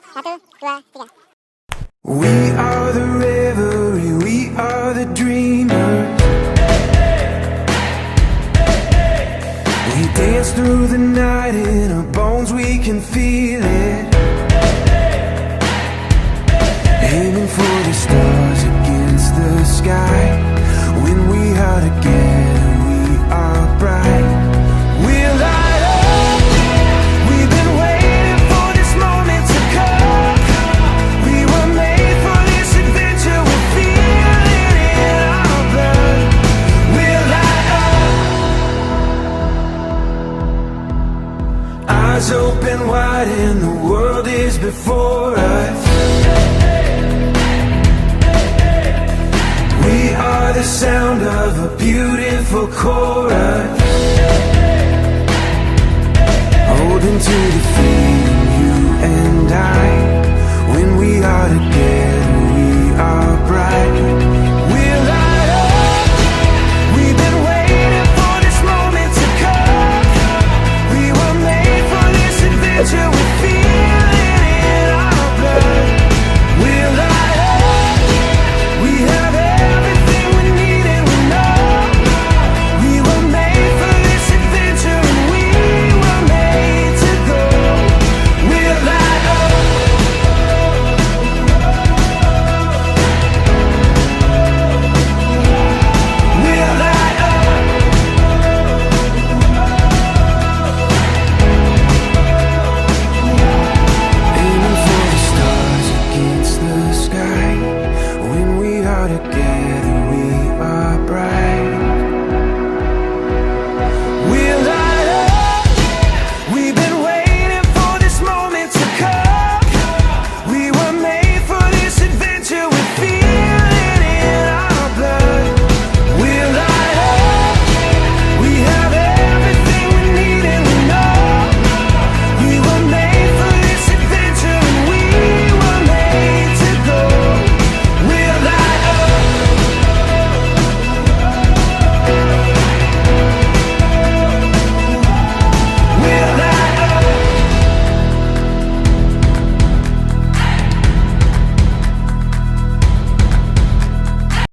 Satu, dua, tiga. We are the revelry, we are the dreamers. We dance through the night, in our bones we can feel it. Aiming for the stars against the sky. When we are together, we are bright. We're light up. We've been waiting for this moment to come. We were made for this adventure. We're feeling it in our blood. We're light up. Eyes open wide and the world is before us. We are the sound of a beautiful chorus, holding to the feeling, you and I, when we are together.